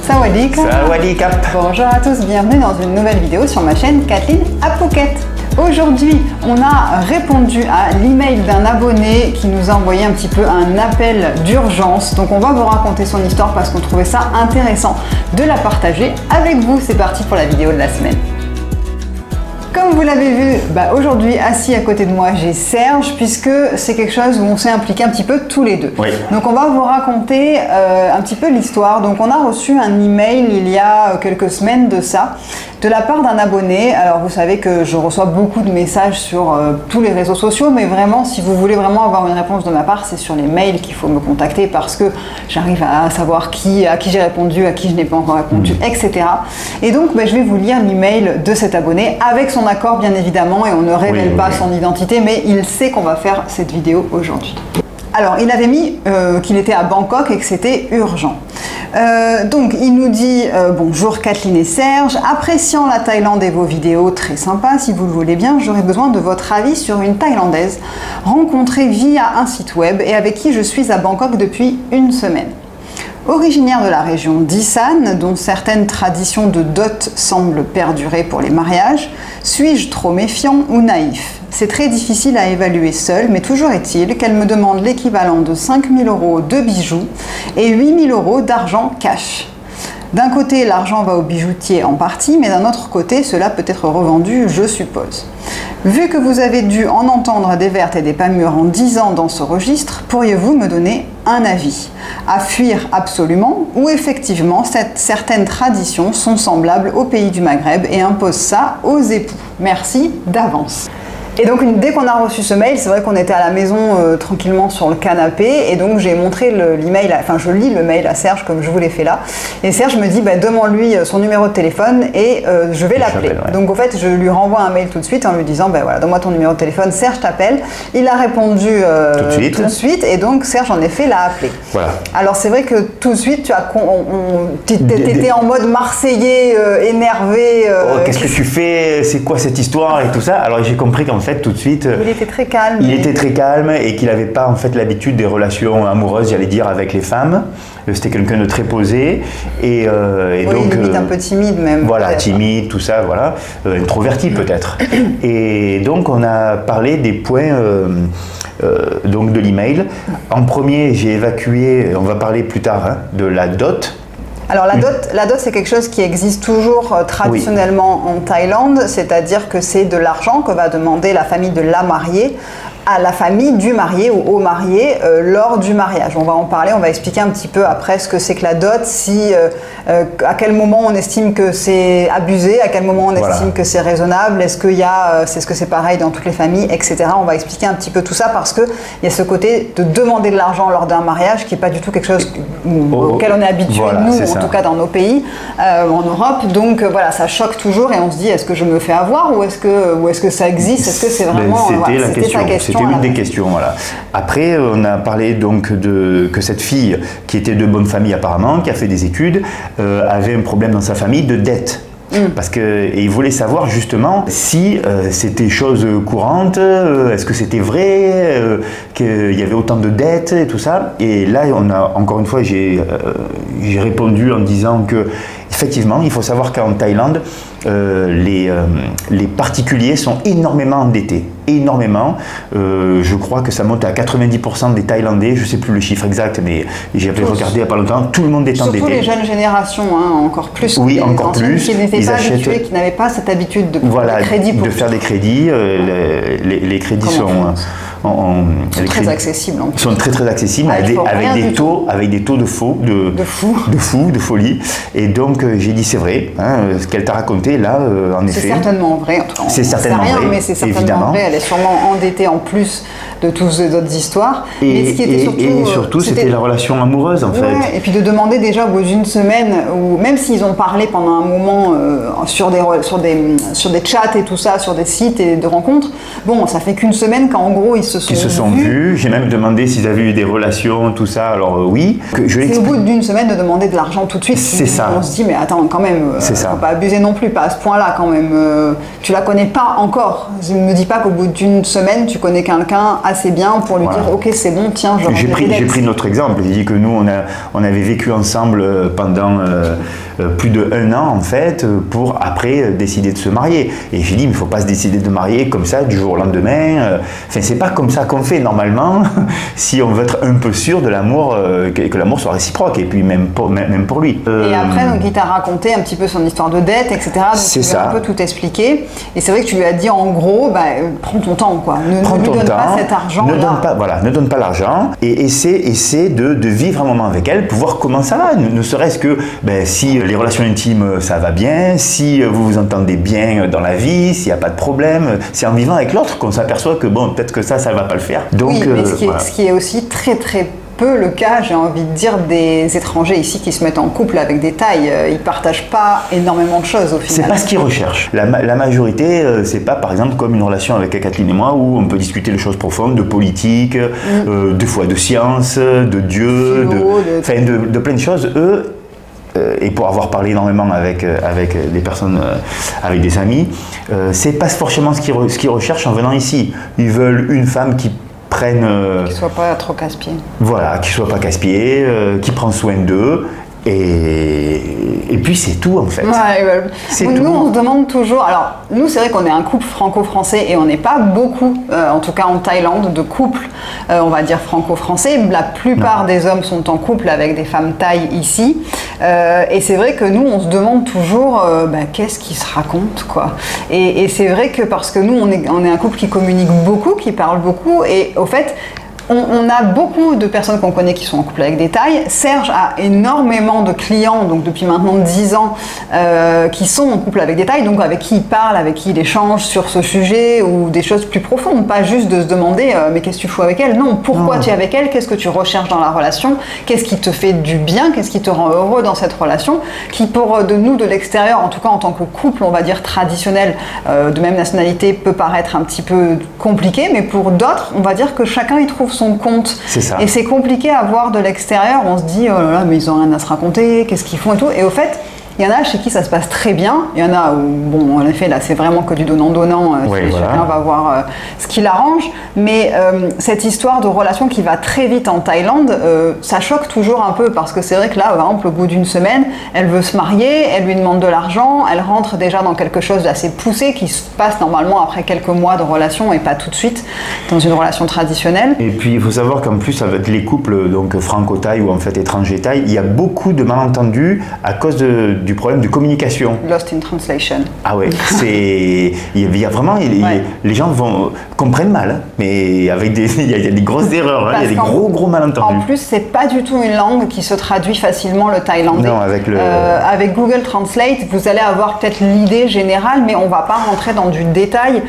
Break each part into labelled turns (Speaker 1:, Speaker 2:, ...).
Speaker 1: Sawadee Krap.
Speaker 2: Sawadee Krap.
Speaker 1: Bonjour à tous, bienvenue dans une nouvelle vidéo sur ma chaîne Kathleen à Phuket. Aujourd'hui, on a répondu à l'email d'un abonné qui nous a envoyé un petit peu un appel d'urgence. Donc on va vous raconter son histoire parce qu'on trouvait ça intéressant de la partager avec vous. C'est parti pour la vidéo de la semaine. Comme vous l'avez vu, aujourd'hui assis à côté de moi j'ai Serge, puisque c'est quelque chose où on s'est impliqué un petit peu tous les deux.
Speaker 2: Oui.
Speaker 1: Donc on va vous raconter un petit peu l'histoire. Donc on a reçu un email il y a quelques semaines de ça, de la part d'un abonné. Alors vous savez que je reçois beaucoup de messages sur tous les réseaux sociaux, mais vraiment si vous voulez vraiment avoir une réponse de ma part, c'est sur les mails qu'il faut me contacter, parce que j'arrive à savoir à qui j'ai répondu, à qui je n'ai pas encore répondu, etc. Et donc je vais vous lire l'email de cet abonné avec son accord bien évidemment, et on ne révèle pas son identité, mais il sait qu'on va faire cette vidéo aujourd'hui. Alors il avait mis qu'il était à Bangkok et que c'était urgent. Donc il nous dit bonjour Kathleen et Serge, appréciant la Thaïlande et vos vidéos, très sympa, si vous le voulez bien, j'aurais besoin de votre avis sur une Thaïlandaise rencontrée via un site web et avec qui je suis à Bangkok depuis une semaine. Originaire de la région d'Isan, dont certaines traditions de dot semblent perdurer pour les mariages, suis-je trop méfiant ou naïf? C'est très difficile à évaluer seul, mais toujours est-il qu'elle me demande l'équivalent de 5 000 € de bijoux et 8 000 € d'argent cash. D'un côté, l'argent va au bijoutier en partie, mais d'un autre côté, cela peut être revendu, je suppose. Vu que vous avez dû en entendre des vertes et des pas mûres en 10 ans dans ce registre, pourriez-vous me donner un avis? À fuir absolument, ou effectivement certaines traditions sont semblables aux pays du Maghreb et imposent ça aux époux? Merci d'avance. Et donc dès qu'on a reçu ce mail, c'est vrai qu'on était à la maison tranquillement sur le canapé, et donc j'ai montré l'email, enfin je lis le mail à Serge comme je vous l'ai fait là, et Serge me dit demande-lui son numéro de téléphone et je vais l'appeler. Ouais. Donc en fait je lui renvoie un mail tout de suite en lui disant voilà, donne-moi ton numéro de téléphone, Serge t'appelle. Il a répondu tout de suite, et donc Serge en effet l'a appelé.
Speaker 2: Voilà.
Speaker 1: Alors c'est vrai que tout de suite tu étais en mode marseillais, énervé.
Speaker 2: Qu'est-ce que tu fais? C'est quoi cette histoire et tout ça? Alors j'ai compris qu'en fait tout de suite
Speaker 1: il était très calme.
Speaker 2: Il était très calme et qu'il n'avait pas en fait l'habitude des relations amoureuses, j'allais dire, avec les femmes. C'était quelqu'un de très posé et donc
Speaker 1: limite un peu timide même.
Speaker 2: Voilà, timide, tout ça, voilà, introverti peut-être. Et donc on a parlé des points donc de l'email. En premier, j'ai évacué, on va parler plus tard de la dot.
Speaker 1: Alors la dot c'est quelque chose qui existe toujours traditionnellement en Thaïlande, c'est-à-dire que c'est de l'argent que va demander la famille de la mariée à la famille du marié ou au marié lors du mariage. On va en parler, on va expliquer un petit peu après ce que c'est que la dot, à quel moment on estime que c'est abusé, à quel moment on estime que c'est raisonnable, est-ce que c'est pareil dans toutes les familles, etc. On va expliquer un petit peu tout ça parce qu'il y a ce côté de demander de l'argent lors d'un mariage qui n'est pas du tout quelque chose auquel on est habitué, nous, en tout cas dans nos pays, en Europe. Donc voilà, ça choque toujours et on se dit, est-ce que je me fais avoir ou est-ce que ça existe? Est-ce que c'est vraiment...
Speaker 2: C'était la question. C'était une des questions, voilà. Après, on a parlé donc que cette fille, qui était de bonne famille apparemment, qui a fait des études, avait un problème dans sa famille de dette. Parce qu'il voulait savoir justement si c'était chose courante, est-ce que c'était vrai, qu'il y avait autant de dettes et tout ça. Et là, encore une fois, j'ai répondu en disant que effectivement, il faut savoir qu'en Thaïlande, les particuliers sont énormément endettés. Énormément. Je crois que ça monte à 90% des Thaïlandais, je ne sais plus le chiffre exact, mais j'ai regardé il n'y a pas longtemps, tout le monde est endetté.
Speaker 1: Surtout les jeunes générations, encore plus.
Speaker 2: Oui, encore plus.
Speaker 1: Qui n'étaient pas habitués, qui n'avaient pas cette habitude de
Speaker 2: faire
Speaker 1: des crédits
Speaker 2: de faire des crédits. Les crédits sont...
Speaker 1: très accessibles.
Speaker 2: Ils sont très accessibles, avec des taux de de folie. Et donc j'ai dit c'est vrai, ce qu'elle t'a raconté là, en effet.
Speaker 1: C'est certainement vrai.
Speaker 2: C'est certainement vrai,
Speaker 1: mais c'est certainement vrai. Elle est sûrement endettée en plus de toutes ces autres histoires.
Speaker 2: Et surtout, c'était la relation amoureuse en fait.
Speaker 1: Et puis de demander déjà au bout d'une semaine, ou même s'ils ont parlé pendant un moment sur des chats et tout ça, sur des sites et de rencontres, bon, ça fait qu'une semaine qu'en gros ils se sont vus.
Speaker 2: J'ai même demandé s'ils avaient eu des relations, tout ça, alors oui.
Speaker 1: C'est au bout d'une semaine de demander de l'argent tout de suite.
Speaker 2: C'est ça.
Speaker 1: On se dit, mais attends, quand même, faut pas abuser non plus, pas à ce point-là quand même. Tu la connais pas encore. Ne me dis pas qu'au bout d'une semaine, tu connais quelqu'un assez bien pour lui dire ok c'est bon, tiens, je
Speaker 2: j'ai pris notre exemple. J'ai dit que nous on avait vécu ensemble pendant plus de 1 an en fait pour après décider de se marier. Et j'ai dit mais il ne faut pas se décider de marier comme ça du jour au lendemain. Enfin c'est pas comme ça qu'on fait normalement si on veut être un peu sûr de l'amour, que l'amour soit réciproque et puis même pour lui.
Speaker 1: Et après donc il t'a raconté un petit peu son histoire de dette, etc. Donc
Speaker 2: c'est
Speaker 1: tu lui as un peu tout expliqué. Et c'est vrai que tu lui as dit en gros, prends ton temps quoi. Ne lui donne pas cet argent.
Speaker 2: Ne donne pas l'argent et essaie de vivre un moment avec elle pour voir comment ça va. Ne serait-ce que si les relations intimes ça va bien, si vous vous entendez bien dans la vie, s'il n'y a pas de problème, c'est en vivant avec l'autre qu'on s'aperçoit que bon peut-être que ça va pas le faire. Donc,
Speaker 1: oui, mais ce qui est aussi très très peu le cas, j'ai envie de dire, des étrangers ici qui se mettent en couple avec des tailles. Ils partagent pas énormément de choses au final.
Speaker 2: C'est pas ce qu'ils recherchent. La majorité, c'est pas par exemple comme une relation avec Kathleen et moi où on peut discuter de choses profondes, de politique, des fois de science, de Dieu, de plein de choses. Eux, et pour avoir parlé énormément avec des personnes, avec des amis, c'est pas forcément ce qu'ils recherchent en venant ici. Ils veulent une femme qui
Speaker 1: soit pas trop casse-pied.
Speaker 2: Voilà, qui soit pas casse-pied, qui prend soin d'eux. Et puis c'est tout en fait.
Speaker 1: Nous on se demande toujours, alors nous c'est vrai qu'on est un couple franco-français et on n'est pas beaucoup, en tout cas en Thaïlande, de couples, on va dire franco-français. La plupart des hommes sont en couple avec des femmes thaï ici. Et c'est vrai que nous on se demande toujours qu'est-ce qui se raconte quoi. Et c'est vrai que parce que nous on est un couple qui communique beaucoup, qui parle beaucoup et au fait on a beaucoup de personnes qu'on connaît qui sont en couple avec des Thaïs. Serge a énormément de clients, donc depuis maintenant 10 ans, qui sont en couple avec des Thaïs, donc avec qui il parle, avec qui il échange sur ce sujet ou des choses plus profondes, pas juste de se demander mais qu'est-ce que tu fous avec elle? Non, pourquoi tu es avec elle? Qu'est-ce que tu recherches dans la relation? Qu'est-ce qui te fait du bien? Qu'est-ce qui te rend heureux dans cette relation? Qui pour nous de l'extérieur, en tout cas en tant que couple, on va dire traditionnel, de même nationalité, peut paraître un petit peu compliqué, mais pour d'autres, on va dire que chacun y trouve son compte.
Speaker 2: C'est ça.
Speaker 1: Et c'est compliqué à voir de l'extérieur. On se dit, oh là là, mais ils ont rien à se raconter, qu'est-ce qu'ils font et tout. Et au fait, il y en a chez qui ça se passe très bien. Il y en a où, bon, en effet, là, c'est vraiment que du donnant-donnant. Chacun va voir ce qui l'arrange. Mais cette histoire de relation qui va très vite en Thaïlande, ça choque toujours un peu parce que c'est vrai que là, par exemple, au bout d'une semaine, elle veut se marier, elle lui demande de l'argent, elle rentre déjà dans quelque chose d'assez poussé qui se passe normalement après quelques mois de relation et pas tout de suite dans une relation traditionnelle.
Speaker 2: Et puis, il faut savoir qu'en plus, avec les couples donc franco-thaï ou en fait étrangers-thaï, il y a beaucoup de malentendus à cause du problème de communication.
Speaker 1: Lost in translation.
Speaker 2: Ah ouais, il y a vraiment, les gens comprennent mal, hein, mais il y a des grosses erreurs, il y a des gros malentendus.
Speaker 1: En plus, c'est pas du tout une langue qui se traduit facilement le thaïlandais.
Speaker 2: Non,
Speaker 1: avec Google Translate, vous allez avoir peut-être l'idée générale, mais on va pas rentrer dans du détail.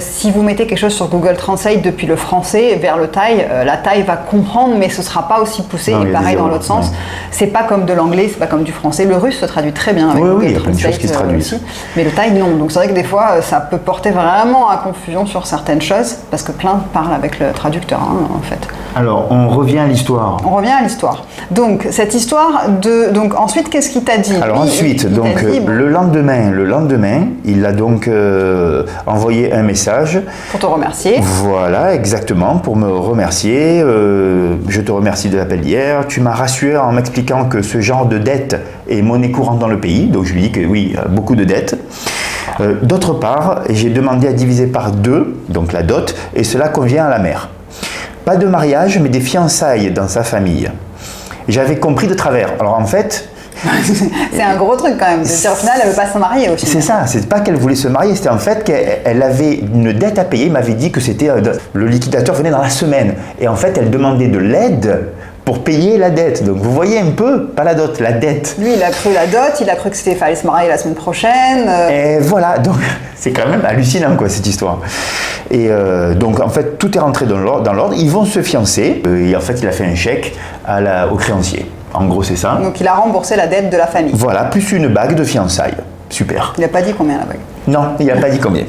Speaker 1: Si vous mettez quelque chose sur Google Translate depuis le français vers le thaï, la thaï va comprendre, mais ce sera pas aussi poussé. Et pareil dans l'autre sens. C'est pas comme de l'anglais, c'est pas comme du français. Le russe se traduit très bien avec Google
Speaker 2: il y a plein de choses qui se traduisent.
Speaker 1: Aussi, mais le thaï non. Donc c'est vrai que des fois ça peut porter vraiment à confusion sur certaines choses parce que plein parlent avec le traducteur en fait.
Speaker 2: Alors on revient à l'histoire.
Speaker 1: Donc cette histoire donc ensuite qu'est-ce qu'il t'a dit?
Speaker 2: Alors ensuite le lendemain il a donc envoyé un message
Speaker 1: pour te remercier.
Speaker 2: Voilà, exactement, pour me remercier. Je te remercie de l'appel d'hier. Tu m'as rassuré en m'expliquant que ce genre de dette est monnaie courante dans le pays, donc je lui dis que oui, beaucoup de dettes. D'autre part, j'ai demandé à diviser par 2, donc la dot, et cela convient à la mère. Pas de mariage, mais des fiançailles dans sa famille. J'avais compris de travers. Alors en fait...
Speaker 1: c'est un gros truc quand même, au final elle ne veut pas se marier aussi.
Speaker 2: C'est ça, c'est pas qu'elle voulait se marier, c'était en fait qu'elle avait une dette à payer, il m'avait dit que c'était le liquidateur venait dans la semaine. Et en fait elle demandait de l'aide pour payer la dette. Donc vous voyez un peu, pas la dot, la dette.
Speaker 1: Lui, il a cru la dot, il a cru que fallait se marier la semaine prochaine.
Speaker 2: Et voilà, donc c'est quand même hallucinant quoi cette histoire. Et donc en fait tout est rentré dans l'ordre, ils vont se fiancer et en fait il a fait un chèque au créancier. En gros c'est ça.
Speaker 1: Donc il a remboursé la dette de la famille.
Speaker 2: Voilà, plus une bague de fiançailles. Super.
Speaker 1: Il n'a pas dit combien la bague?
Speaker 2: Non, il n'a pas dit combien.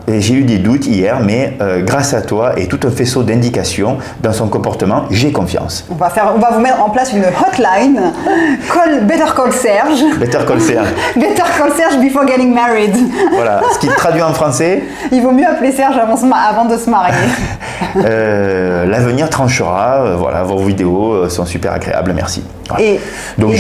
Speaker 2: Et j'ai eu des doutes hier, mais grâce à toi et tout un faisceau d'indications dans son comportement, j'ai confiance.
Speaker 1: On va vous mettre en place une hotline. Better call Serge.
Speaker 2: Better call Serge.
Speaker 1: Better call Serge before getting married.
Speaker 2: Voilà, ce qui traduit en français.
Speaker 1: Il vaut mieux appeler Serge avant de se marier.
Speaker 2: L'avenir tranchera. Voilà, vos vidéos sont super agréables, merci. Voilà. Donc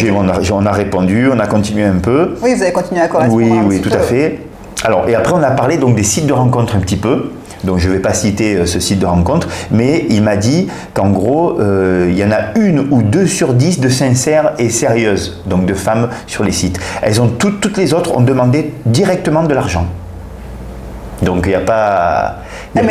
Speaker 2: on a répondu, on a continué un peu.
Speaker 1: Oui, vous avez continué à correspondre.
Speaker 2: Oui, tout à fait. Alors, et après on a parlé donc des sites de rencontres un petit peu. Donc je ne vais pas citer ce site de rencontre, mais il m'a dit qu'en gros, il y en a 1 ou 2 sur 10 de sincères et sérieuses, donc de femmes sur les sites. Elles ont toutes les autres ont demandé directement de l'argent. Donc il n'y a pas,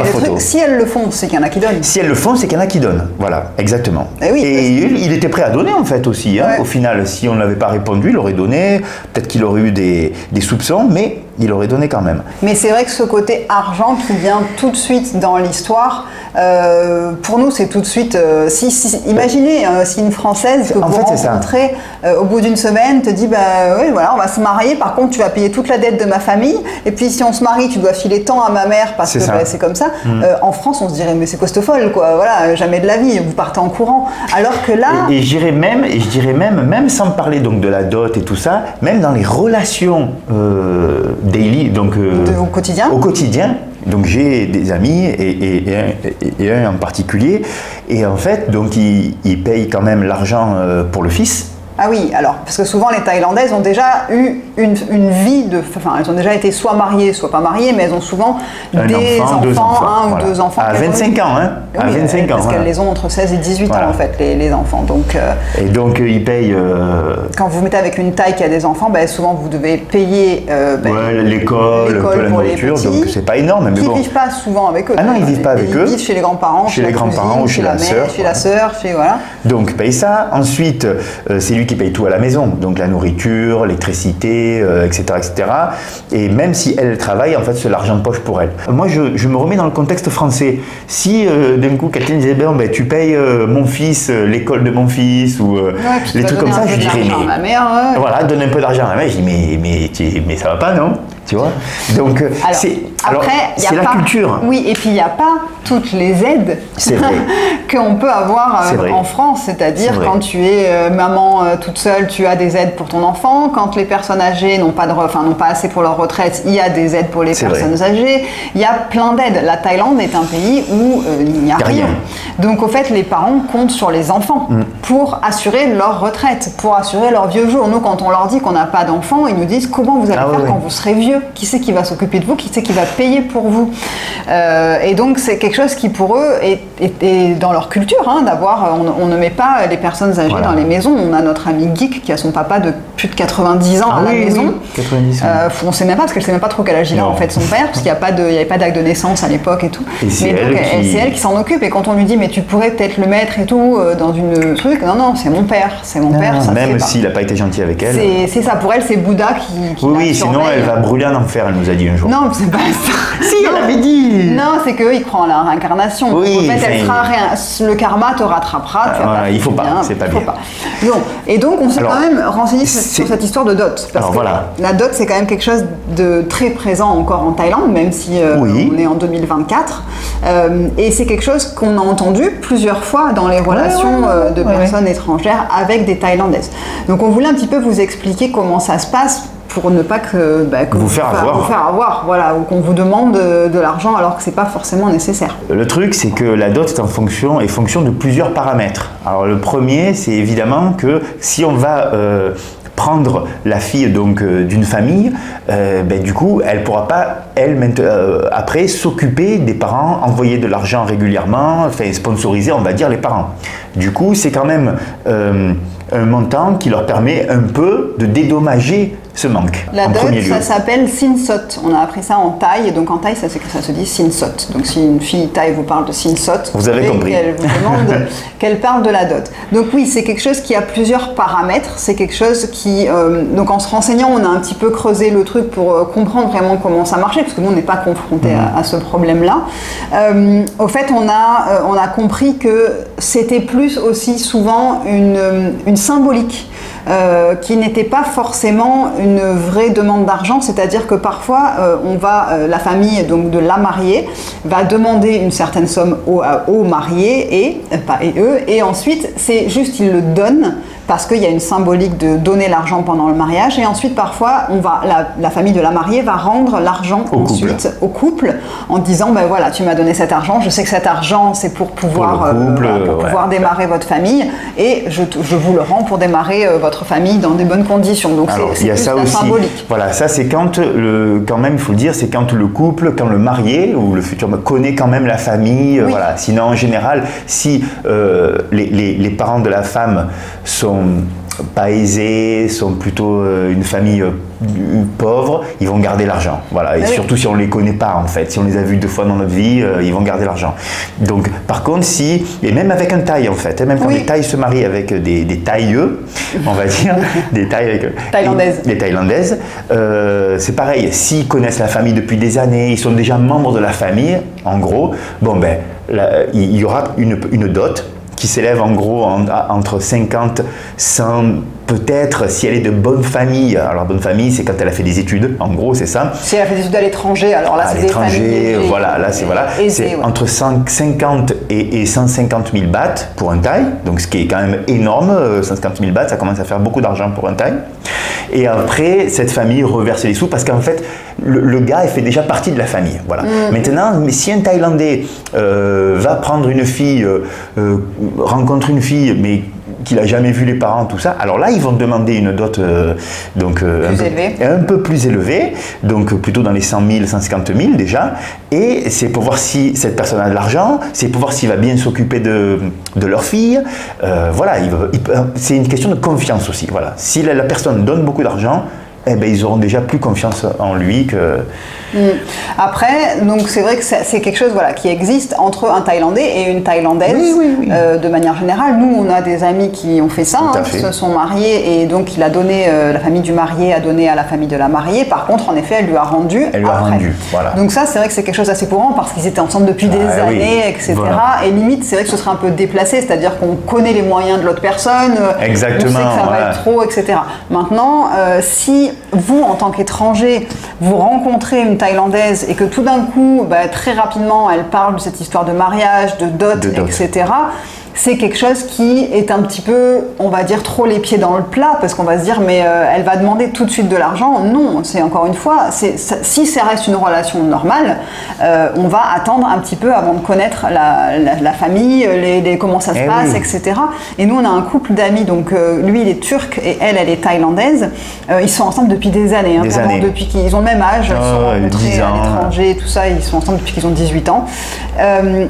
Speaker 2: photo.
Speaker 1: Si elles le font, c'est qu'il y en a qui donnent.
Speaker 2: Si elles le font, c'est qu'il y en a qui donnent. Voilà, exactement.
Speaker 1: Et
Speaker 2: il était prêt à donner en fait aussi. Hein. Ouais. Au final, si on n'avait pas répondu, il aurait donné. Peut-être qu'il aurait eu des soupçons, mais il aurait donné quand même.
Speaker 1: Mais c'est vrai que ce côté argent qui vient tout de suite dans l'histoire, pour nous, c'est tout de suite. Imaginez si une Française que vous rencontrez au bout d'une semaine te dit oui, voilà, on va se marier. Par contre, tu vas payer toute la dette de ma famille. Et puis, si on se marie, tu dois filer tant à ma mère parce que c'est comme ça. En France, on se dirait mais c'est quoi cette folle, quoi. Voilà, jamais de la vie. Vous partez en courant. Alors que là,
Speaker 2: et je dirais même sans parler donc de la dot et tout ça, même dans les relations daily, donc
Speaker 1: au quotidien.
Speaker 2: Donc j'ai des amis et un en particulier, et en fait donc ils payent quand même l'argent pour le fils.
Speaker 1: Ah oui, alors, parce que souvent les Thaïlandaises ont déjà eu une vie elles ont déjà été soit mariées, soit pas mariées, mais elles ont souvent un ou deux enfants.
Speaker 2: À 25 ans, hein.
Speaker 1: Oui, à 25 ans. Parce qu'elles les ont entre 16 et 18 ans, en fait, les enfants. Donc,
Speaker 2: et donc, ils payent...
Speaker 1: Quand vous mettez avec une Thaï qui a des enfants, souvent vous devez payer
Speaker 2: l'école, la nourriture, donc c'est pas énorme.
Speaker 1: Mais ils ne vivent pas souvent avec eux.
Speaker 2: Ah non, ils ne vivent pas avec eux.
Speaker 1: Ils vivent chez les grands-parents,
Speaker 2: chez les grands-parents ou chez la sœur.
Speaker 1: Chez la sœur, voilà.
Speaker 2: Donc, paye ça. Ensuite, c'est lui qui paye tout à la maison, donc la nourriture, l'électricité, etc., etc. Et même si elle travaille, en fait, c'est l'argent de poche pour elle. Moi, je me remets dans le contexte français. Si d'un coup, quelqu'un disait, tu payes mon fils, l'école de mon fils, ou les trucs comme ça, je dirais, voilà, donne un peu d'argent à ma mère, je dis, mais ça va pas, non? Tu vois? Donc, c'est la culture.
Speaker 1: Oui, et puis il n'y a pas toutes les aides qu'on peut avoir en France. C'est-à-dire quand tu es maman toute seule, tu as des aides pour ton enfant. Quand les personnes âgées n'ont pas assez pour leur retraite, il y a des aides pour les personnes âgées. Il y a plein d'aides. La Thaïlande est un pays où il n'y a rien. Donc au fait, les parents comptent sur les enfants pour assurer leur retraite, pour assurer leur vieux jours. Nous, quand on leur dit qu'on n'a pas d'enfants, ils nous disent comment vous allez faire quand vous serez vieux. Qui c'est qui va s'occuper de vous? Qui c'est qui va payer pour vous? Et donc c'est quelque chose qui pour eux est dans leur culture, d'avoir. On ne met pas les personnes âgées dans les maisons. On a notre ami Geek qui a son papa de plus de 90 ans à la maison.
Speaker 2: 90 ans.
Speaker 1: On ne sait même pas parce qu'elle ne sait même pas trop quel âge il a en fait son père, parce qu'il n'y avait pas d'acte de naissance à l'époque et tout.
Speaker 2: Et c'est
Speaker 1: elle qui s'en occupe. Et quand on lui dit mais tu pourrais peut-être le mettre et tout dans une truc, non, c'est mon père, ça
Speaker 2: même s'il n'a pas été gentil avec elle.
Speaker 1: C'est ça, pour elle c'est Bouddha qui
Speaker 2: oui, sinon elle va brûler en enfer, elle nous a dit un jour.
Speaker 1: Non, c'est pas ça.
Speaker 2: Si, elle avait dit.
Speaker 1: Non, c'est qu'eux, ils croient en la réincarnation.
Speaker 2: Oui,
Speaker 1: en fait, le karma te rattrapera.
Speaker 2: Il faut pas, c'est pas bien.
Speaker 1: Bon, et donc, on s'est quand même renseigné sur cette histoire de dot. Parce que la dot, c'est quand même quelque chose de très présent encore en Thaïlande, même si on est en 2024. Et c'est quelque chose qu'on a entendu plusieurs fois dans les relations de personnes étrangères avec des Thaïlandaises. Donc, on voulait un petit peu vous expliquer comment ça se passe pour ne pas que
Speaker 2: vous faire
Speaker 1: avoir, voilà, ou qu'on vous demande de l'argent alors que c'est pas forcément nécessaire.
Speaker 2: Le truc, c'est que la dot est fonction de plusieurs paramètres. Alors le premier, c'est évidemment que si on va prendre la fille donc d'une famille, du coup, elle pourra pas après s'occuper des parents, envoyer de l'argent régulièrement, sponsoriser, on va dire, les parents. Du coup, c'est quand même un montant qui leur permet un peu de dédommager ce manque.
Speaker 1: La dot, ça s'appelle sinsot. On a appris ça en Thaï, et donc en Thaï, ça se dit sinsot. Donc si une fille Thaï vous parle de sinsot,
Speaker 2: vous avez compris.
Speaker 1: Qu'elle vous demande qu'elle parle de la dot. Donc oui, c'est quelque chose qui a plusieurs paramètres. C'est quelque chose qui, donc en se renseignant, on a un petit peu creusé le truc pour comprendre vraiment comment ça marchait, parce que nous on n'est pas confrontés à ce problème-là. Au fait, on a compris que c'était plus aussi souvent une symbolique. Qui n'était pas forcément une vraie demande d'argent, c'est-à-dire que parfois la famille donc de la mariée va demander une certaine somme au marié et ensuite c'est juste ils le donnent parce qu'il y a une symbolique de donner l'argent pendant le mariage et ensuite parfois la famille de la mariée va rendre l'argent ensuite au couple en disant ben voilà tu m'as donné cet argent, je sais que cet argent c'est pour pouvoir démarrer votre famille et je vous le rends pour démarrer votre famille dans des bonnes conditions. Donc c'est plus la symbolique.
Speaker 2: Voilà, ça c'est quand même il faut le dire, c'est quand le couple, quand le marié ou le futur connaît quand même la famille. Voilà. Sinon en général, si les parents de la femme sont pas aisés, sont plutôt une famille pauvre, ils vont garder l'argent. Voilà. Et surtout si on ne les connaît pas en fait, si on les a vus 2 fois dans notre vie, ils vont garder l'argent. Donc par contre et même avec un taille en fait, même quand les tailles se marient avec des tailleux, on va dire, des tailles
Speaker 1: thaïlandaises.
Speaker 2: Des thaïlandaises, c'est pareil, s'ils connaissent la famille depuis des années, ils sont déjà membres de la famille, en gros, il y aura une dot qui s'élève en gros entre 50, 100, peut-être si elle est de bonne famille. Alors bonne famille, c'est quand elle a fait des études, en gros c'est ça.
Speaker 1: Si elle a fait des études à l'étranger, alors là c'est des familles
Speaker 2: voilà, là c'est entre 50 et 150 000 bahts pour un thaï, donc ce qui est quand même énorme, 150 000 bahts, ça commence à faire beaucoup d'argent pour un thaï. Et après, cette famille reverse les sous parce qu'en fait, le gars il fait déjà partie de la famille. Voilà. Maintenant, si un Thaïlandais va prendre une fille, rencontre une fille, mais qu'il n'a jamais vu les parents, tout ça, alors là, ils vont demander une dot un peu plus élevée, donc plutôt dans les 100 000, 150 000 déjà, et c'est pour voir si cette personne a de l'argent, c'est pour voir s'il va bien s'occuper de leur fille, voilà, c'est une question de confiance aussi, voilà. Si la personne donne beaucoup d'argent, eh ben, ils auront déjà plus confiance en lui que...
Speaker 1: Après, donc c'est vrai que c'est quelque chose qui existe entre un Thaïlandais et une Thaïlandaise. Oui. De manière générale, nous on a des amis qui ont fait ça, qui se sont mariés et donc la famille du marié a donné à la famille de la mariée. Par contre, en effet, elle lui a rendu après.
Speaker 2: Voilà.
Speaker 1: Donc ça, c'est vrai que c'est quelque chose d'assez courant parce qu'ils étaient ensemble depuis des années, etc. Voilà. Et limite, c'est vrai que ce serait un peu déplacé, c'est-à-dire qu'on connaît les moyens de l'autre personne,
Speaker 2: exactement,
Speaker 1: on sait que ça va être trop, etc. Maintenant, si vous, en tant qu'étranger, vous rencontrez une Thaïlandaise et que tout d'un coup, très rapidement, elle parle de cette histoire de mariage, de dot. Etc., c'est quelque chose qui est un petit peu, on va dire, trop les pieds dans le plat, parce qu'on va se dire, mais elle va demander tout de suite de l'argent. Non, c'est encore une fois, si ça reste une relation normale, on va attendre un petit peu avant de connaître la famille, comment ça se passe, etc. Et nous, on a un couple d'amis, donc lui, il est turc et elle est thaïlandaise. Ils sont ensemble depuis des années, depuis qu'ils ont le même âge, ils sont rencontrés à l'étranger, tout ça, ils sont ensemble depuis qu'ils ont 18 ans.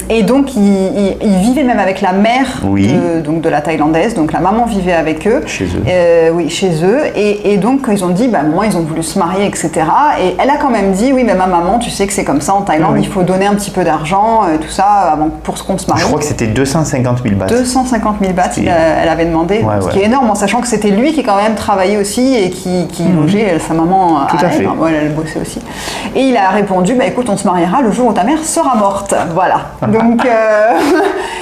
Speaker 1: Et donc, ils vivaient même avec la mère de la Thaïlandaise, donc la maman vivait avec eux.
Speaker 2: Chez eux.
Speaker 1: Oui, chez eux. Et donc, ils ont dit, moi, ils ont voulu se marier, etc. Et elle a quand même dit, oui, mais ma maman, tu sais que c'est comme ça en Thaïlande, il faut donner un petit peu d'argent, tout ça, pour qu'on se marie.
Speaker 2: Je crois que c'était 250 000 bahts.
Speaker 1: 250 000 bahts, elle avait demandé, ce qui est énorme, en sachant que c'était lui qui quand même travaillait aussi et qui logeait sa maman à elle. Elle bossait aussi. Et il a répondu, écoute, on se mariera le jour où ta mère sera morte. Voilà. Donc,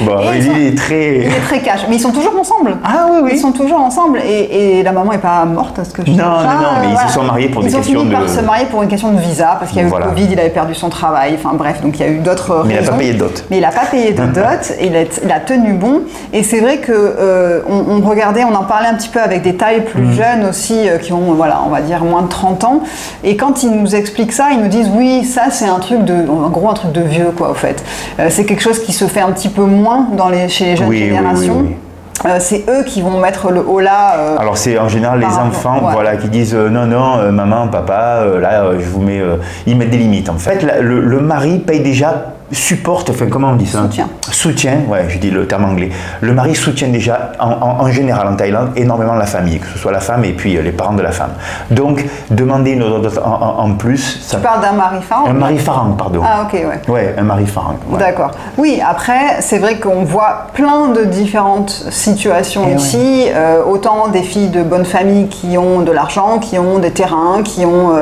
Speaker 1: il est très cash. Mais ils sont toujours ensemble.
Speaker 2: Ah oui.
Speaker 1: Ils sont toujours ensemble. Et la maman n'est pas morte, à ce que je sais.
Speaker 2: Non, mais ils se sont mariés pour des questions de...
Speaker 1: Ils ont fini par se marier pour une question de visa, parce qu'il y a eu le Covid, il avait perdu son travail. Enfin bref, donc il y a eu d'autres raisons.
Speaker 2: Mais il n'a pas payé de dot.
Speaker 1: Mais il n'a pas payé de dot. Il a tenu bon. Et c'est vrai que on en parlait un petit peu avec des Thaïs plus jeunes aussi, qui ont, on va dire, moins de 30 ans. Et quand ils nous expliquent ça, ils nous disent, oui, ça c'est un truc un truc de vieux, quoi, au fait. C'est quelque chose qui se fait un petit peu moins chez les jeunes générations. C'est eux qui vont mettre le holà.
Speaker 2: Alors c'est en général les enfants qui disent non, maman, papa, là je vous mets... ils mettent des limites en fait. Le mari paye déjà, supporte, comment on dit ça ? Soutient, je dis le terme anglais. Le mari soutient déjà, en général en Thaïlande, énormément la famille, que ce soit la femme et puis les parents de la femme. Donc, demander une autre en plus...
Speaker 1: Tu parles d'un mari farang ?
Speaker 2: Un mari farang, pardon.
Speaker 1: Ah, ok,
Speaker 2: Ouais, un mari farang.
Speaker 1: D'accord. Oui, après, c'est vrai qu'on voit plein de différentes situations ici. Autant des filles de bonne famille qui ont de l'argent, qui ont des terrains, qui ont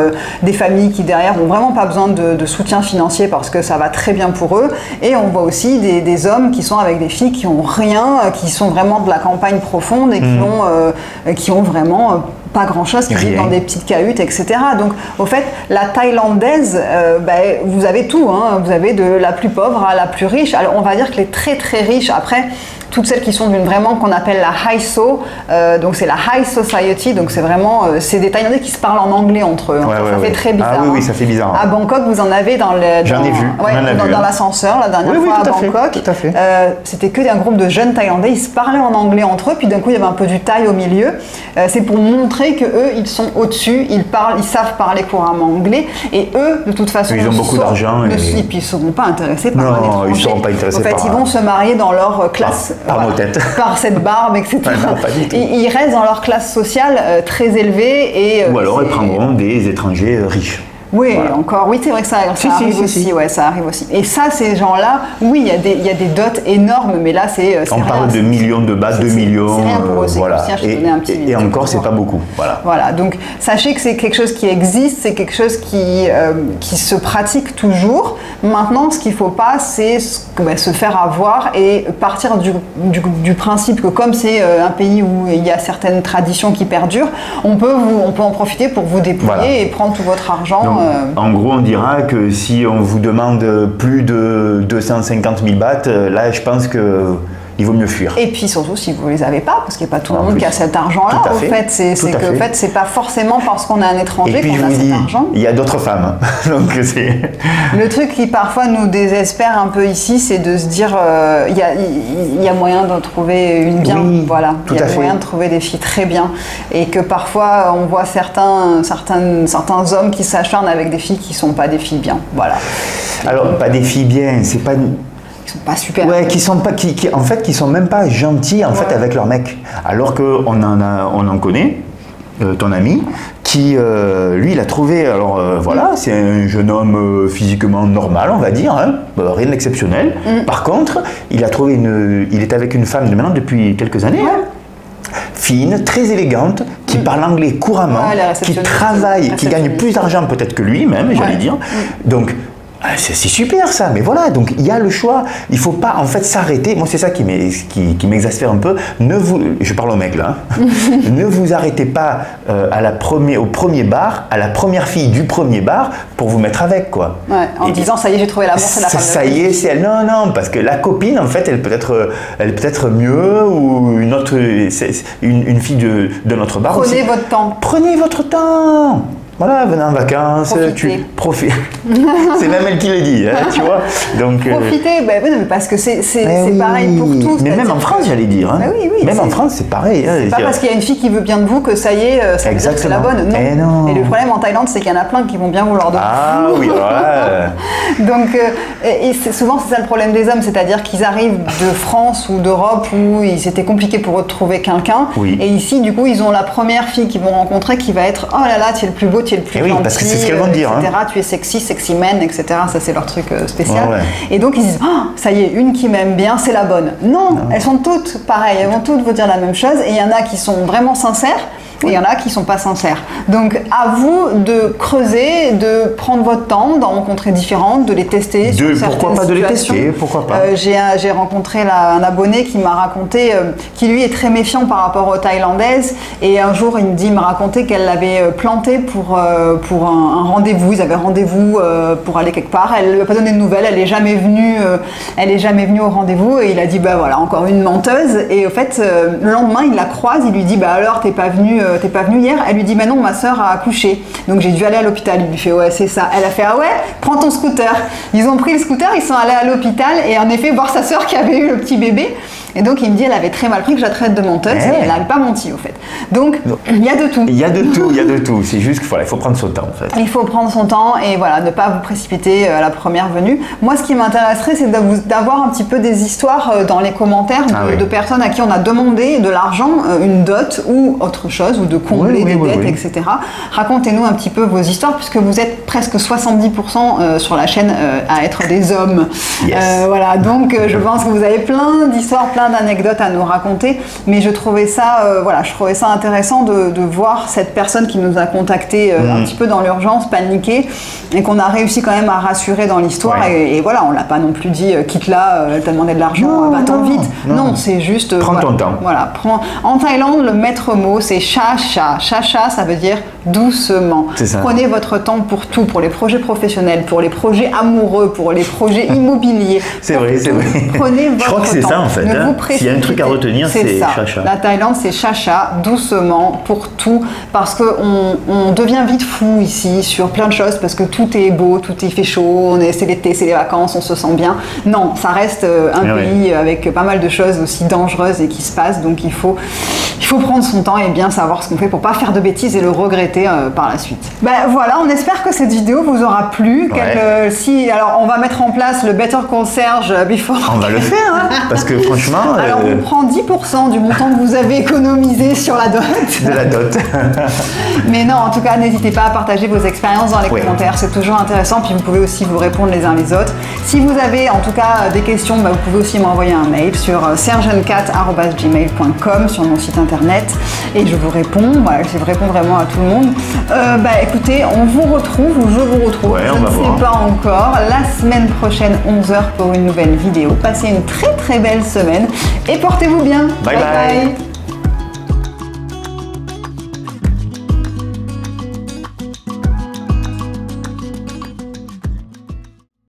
Speaker 1: des familles qui derrière n'ont vraiment pas besoin de soutien financier parce que ça va très bien pour eux. Et on voit aussi des hommes qui sont avec des filles qui ont rien, qui sont vraiment de la campagne profonde et qui ont vraiment pas grand-chose, qui vivent dans des petites cahutes, etc. Donc, au fait, la thaïlandaise, vous avez tout. Hein. Vous avez de la plus pauvre à la plus riche. Alors, on va dire que les très très riches, après, toutes celles qui sont vraiment qu'on appelle la high so, donc c'est la high society, donc c'est vraiment, c'est des Thaïlandais qui se parlent en anglais entre eux. Ça fait très bizarre.
Speaker 2: Ah oui, ça fait bizarre.
Speaker 1: À Bangkok, vous en avez dans le...
Speaker 2: J'en ai vu.
Speaker 1: Dans l'ascenseur, la dernière fois à Bangkok.
Speaker 2: Tout à fait.
Speaker 1: C'était que un groupe de jeunes Thaïlandais, ils se parlaient en anglais entre eux, puis d'un coup, il y avait un peu du thaï au milieu. C'est pour montrer que eux, ils sont au-dessus, ils savent parler couramment anglais, et eux, de toute façon,
Speaker 2: ils ont beaucoup d'argent.
Speaker 1: Et puis ils ne seront pas intéressés par un étranger.
Speaker 2: Non, ils ne seront pas intéressés
Speaker 1: par... En fait, ils vont se marier dans leur classe...
Speaker 2: Par nos têtes.
Speaker 1: Par cette barbe, etc.
Speaker 2: Non, pas du tout.
Speaker 1: Ils restent dans leur classe sociale très élevée.
Speaker 2: Ou alors ils prendront des étrangers riches.
Speaker 1: Oui, voilà. Oui, c'est vrai que ça arrive aussi. Ouais, ça arrive aussi. Et ça, ces gens-là, oui, il y a des dots énormes, mais là, c'est
Speaker 2: on parle de millions de bahts, 2 millions.
Speaker 1: C'est rien pour eux,
Speaker 2: voilà. Et encore, c'est pas beaucoup.
Speaker 1: Voilà. Donc, sachez que c'est quelque chose qui existe, c'est quelque chose qui se pratique toujours. Maintenant, ce qu'il ne faut pas, c'est se faire avoir et partir du principe que comme c'est un pays où il y a certaines traditions qui perdurent, on peut en profiter pour vous dépouiller et prendre tout votre argent.
Speaker 2: Donc, en gros, on dira que si on vous demande plus de 250 000 bahts, là, je pense que il vaut mieux fuir.
Speaker 1: Et puis surtout si vous ne les avez pas, parce qu'il n'y a pas tout le monde qui a cet argent-là. En fait, c'est pas forcément parce qu'on est un étranger qu'on a cet argent.
Speaker 2: Il y a d'autres femmes. Donc
Speaker 1: le truc qui parfois nous désespère un peu ici, c'est de se dire il y a moyen de trouver une bien.
Speaker 2: Oui,
Speaker 1: voilà. Il y a moyen de trouver des filles très bien. Et que parfois on voit certains hommes qui s'acharnent avec des filles qui ne sont pas des filles bien. Voilà.
Speaker 2: Alors, pas des filles bien, c'est pas...
Speaker 1: Qui sont pas super.
Speaker 2: Ouais, qui sont même pas gentils en fait avec leur mec. Alors qu'on en connaît, ton ami, qui lui il a trouvé, c'est un jeune homme physiquement normal, on va dire, hein, rien d'exceptionnel. Par contre, il est avec une femme maintenant depuis quelques années. Hein, fine, très élégante, qui parle anglais couramment, qui travaille, qui gagne plus d'argent peut-être que lui même, j'allais dire. Donc c'est super ça, mais voilà, donc il y a le choix. Il ne faut pas en fait s'arrêter. Moi, c'est ça qui m'exaspère un peu. Je parle au mec là. Ne vous arrêtez pas au premier bar, à la première fille du premier bar pour vous mettre avec, quoi.
Speaker 1: Ouais, en disant ça y est, j'ai trouvé l'amour, c'est la femme.
Speaker 2: Ça y est, c'est elle. Non, parce que la copine, en fait, elle peut être mieux ou une fille de notre bar.
Speaker 1: Prenez votre temps.
Speaker 2: Prenez votre temps. Voilà, venez en vacances, tu profites. C'est même elle qui le dit, hein, tu vois. Donc,
Speaker 1: profitez, parce que c'est pareil pour tous.
Speaker 2: Mais même en France, j'allais dire. Hein. Même en France, c'est pareil.
Speaker 1: C'est pas parce qu'il y a une fille qui veut bien de vous que ça y est, ça veut dire que c'est la bonne. Non. Et le problème en Thaïlande, c'est qu'il y en a plein qui vont bien vouloir de vous.
Speaker 2: Ah oui, voilà.
Speaker 1: Donc, souvent, c'est ça le problème des hommes, c'est-à-dire qu'ils arrivent de France ou d'Europe où c'était compliqué pour eux de trouver quelqu'un.
Speaker 2: Oui.
Speaker 1: Et ici, du coup, ils ont la première fille qu'ils vont rencontrer qui va être oh là là, tu es le plus beau, tu es le plus gentil,
Speaker 2: parce que c'est ce qu'elles vont dire,
Speaker 1: etc. Tu es sexy man, etc. Ça, c'est leur truc spécial.
Speaker 2: Ouais.
Speaker 1: Et donc, ils disent oh, ça y est, une qui m'aime bien, c'est la bonne. Non, elles sont toutes pareilles, elles vont toutes vous dire la même chose. Et il y en a qui sont vraiment sincères. Et il y en a qui ne sont pas sincères. Donc, à vous de creuser, de prendre votre temps, d'en rencontrer différentes, de les tester.
Speaker 2: Pourquoi pas de les tester, pourquoi pas.
Speaker 1: J'ai rencontré un abonné qui m'a raconté, qui lui est très méfiant par rapport aux Thaïlandaises. Et un jour, il me racontait qu'elle l'avait planté pour un rendez-vous. Ils avaient rendez-vous pour aller quelque part. Elle ne lui a pas donné de nouvelles. Elle n'est jamais venue au rendez-vous. Et il a dit, bah voilà, encore une menteuse. Et au fait, le lendemain, il la croise. Il lui dit, bah alors, t'es pas venue hier? Elle lui dit, mais non, ma soeur a accouché, donc j'ai dû aller à l'hôpital. Il lui fait, ouais, c'est ça. Elle a fait, ah ouais, prends ton scooter. Ils ont pris le scooter, ils sont allés à l'hôpital et en effet voir sa soeur qui avait eu le petit bébé. Et donc il me dit, elle avait très mal pris que je la traite de menteuse et elle n'avait pas menti au fait. Donc il y a de tout.
Speaker 2: Il y a de tout. C'est juste qu'il faut prendre son temps en fait.
Speaker 1: Il faut prendre son temps et voilà, ne pas vous précipiter à la première venue. Moi, ce qui m'intéresserait, c'est d'avoir un petit peu des histoires dans les commentaires de personnes à qui on a demandé de l'argent, une dot ou autre chose, ou de combler des dettes, etc. Racontez-nous un petit peu vos histoires, puisque vous êtes presque 70% sur la chaîne à être des hommes.
Speaker 2: Yes.
Speaker 1: Voilà, donc je pense que vous avez plein d'histoires, plein plein d'anecdotes à nous raconter, mais je trouvais ça, je trouvais ça intéressant de voir cette personne qui nous a contacté un petit peu dans l'urgence, paniquée, et qu'on a réussi quand même à rassurer dans l'histoire. Et voilà, on l'a pas non plus dit quitte-la, elle t'a demandé de l'argent, va-t'en vite. Non, c'est juste
Speaker 2: prends ton temps.
Speaker 1: Voilà, en Thaïlande, le maître mot c'est cha-cha. Cha-cha, ça veut dire doucement. Prenez votre temps pour tout, pour les projets professionnels, pour les projets amoureux, pour les projets immobiliers.
Speaker 2: C'est vrai, c'est vrai.
Speaker 1: Prenez votre temps.
Speaker 2: Je crois que c'est ça en fait. S'il y a un truc à retenir, c'est cha-cha.
Speaker 1: La Thaïlande, c'est cha-cha, doucement, pour tout, parce qu'on devient vite fou ici sur plein de choses, parce que tout est beau, tout il fait chaud, c'est l'été, c'est les vacances, on se sent bien. Non, ça reste un pays avec pas mal de choses aussi dangereuses et qui se passent, donc il faut prendre son temps et bien savoir ce qu'on fait pour pas faire de bêtises et le regretter par la suite. Ben voilà, on espère que cette vidéo vous aura plu. Alors on va mettre en place le Better Call Serge before.
Speaker 2: On va le faire, hein, parce que franchement.
Speaker 1: Alors on prend 10% du montant que vous avez économisé sur la dot.
Speaker 2: De la dot.
Speaker 1: Mais non, en tout cas, n'hésitez pas à partager vos expériences dans les commentaires, c'est toujours intéressant, puis vous pouvez aussi vous répondre les uns les autres. Si vous avez en tout cas des questions, vous pouvez aussi m'envoyer un mail sur sergeuncat@gmail.com sur mon site internet et je vous réponds. Voilà, je réponds vraiment à tout le monde. Écoutez, on vous retrouve, ou je vous retrouve, je ne sais pas encore, la semaine prochaine 11h pour une nouvelle vidéo. Passez une très très belle semaine et portez-vous bien.
Speaker 2: Bye bye.